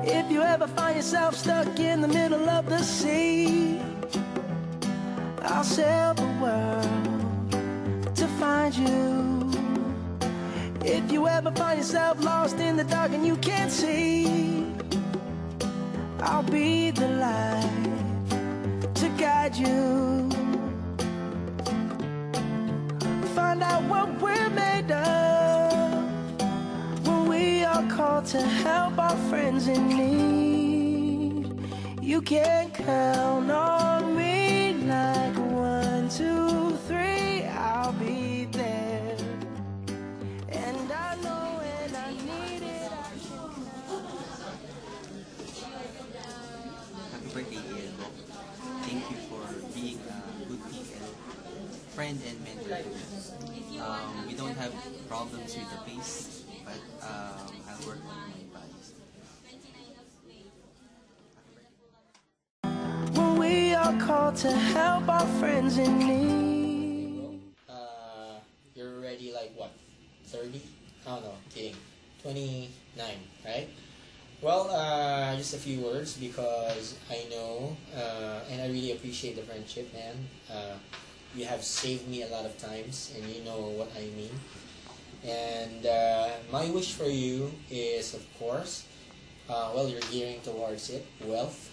If you ever find yourself stuck in the middle of the sea, I'll sail the world to find you. If you ever find yourself lost in the dark and you can't see, I'll be the light to guide you. Find out what we're made of when we are called to help our friends in need. You can count on me like 1, 2, 3, I'll be there. And I know when I need it, I can count. Happy birthday, Elmo. Thank you for being a good people, friend and mentor. We don't have problems with the pace, but I'll work on my bodies. When we are called to help our friends in need. You're already like what? 30? Oh no, kidding. 29, right? Well, just a few words because I know and I really appreciate the friendship, man. You have saved me a lot of times and you know what I mean. And my wish for you is, of course, well, you're gearing towards it, wealth,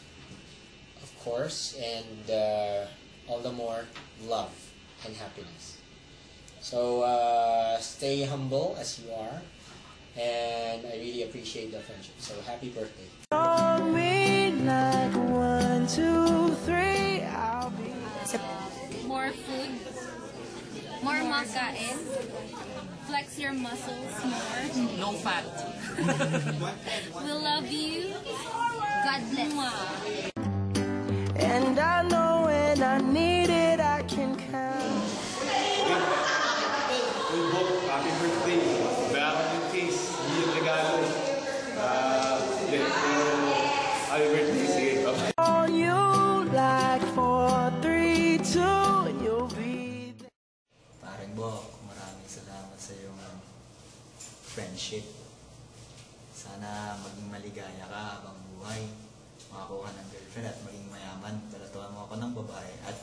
of course, and all the more love and happiness. So stay humble as you are, and I really appreciate the friendship. So happy birthday. On me like 1, 2, 3, I'll be. More food, more makain, flex your muscles more. No fat. We love you. God bless. And I know when I need it, I can count. Happy birthday. Meron yung case. Hindi yung regalo. Happy birthday. Sige. On you like 4, 3, 2, and you'll be there. Paring Bo, maraming salamat sa iyong friendship. Sana maging maligaya ka habang buhay. Makakuha ng girlfriend at maging mayaman. Talatuan mo ako ng babae at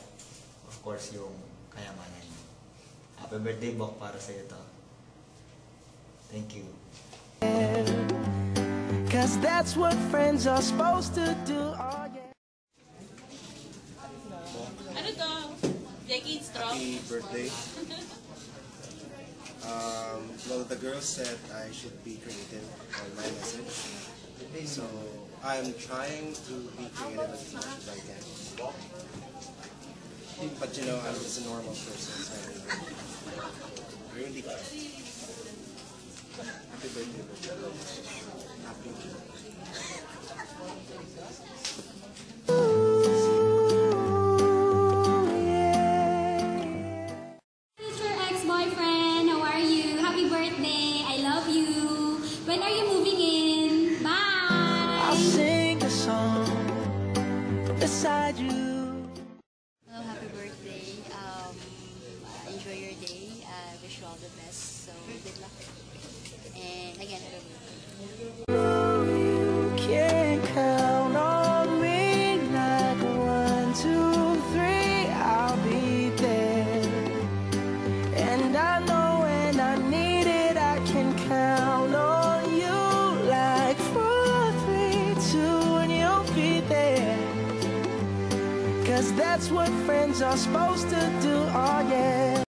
of course yung kayamanan mo. Happy birthday, Bok, para sa iyo to. Thank you. 'Cause that's what friends are supposed to do. Oh, yeah. Ano to? Decade straw? Happy birthday. Well, the girl said I should be creative on my message. So, I'm trying to be creative as much as I can. But you know, I'm just a normal person, so I really can't. Happy birthday. Happy birthday. Ex-boyfriend, how are you? Happy birthday. I love you. When are you moving in? Bye. I'll sing a song beside you. Hello, happy birthday. Enjoy your day. Wish you all the best. So, good luck. And again, happy birthday. You can count on me like 1, 2, 3, I'll be there. And I know when I need it, I can count on you like 4, 3, 2, and you'll be there. 'Cause that's what friends are supposed to do, oh yeah.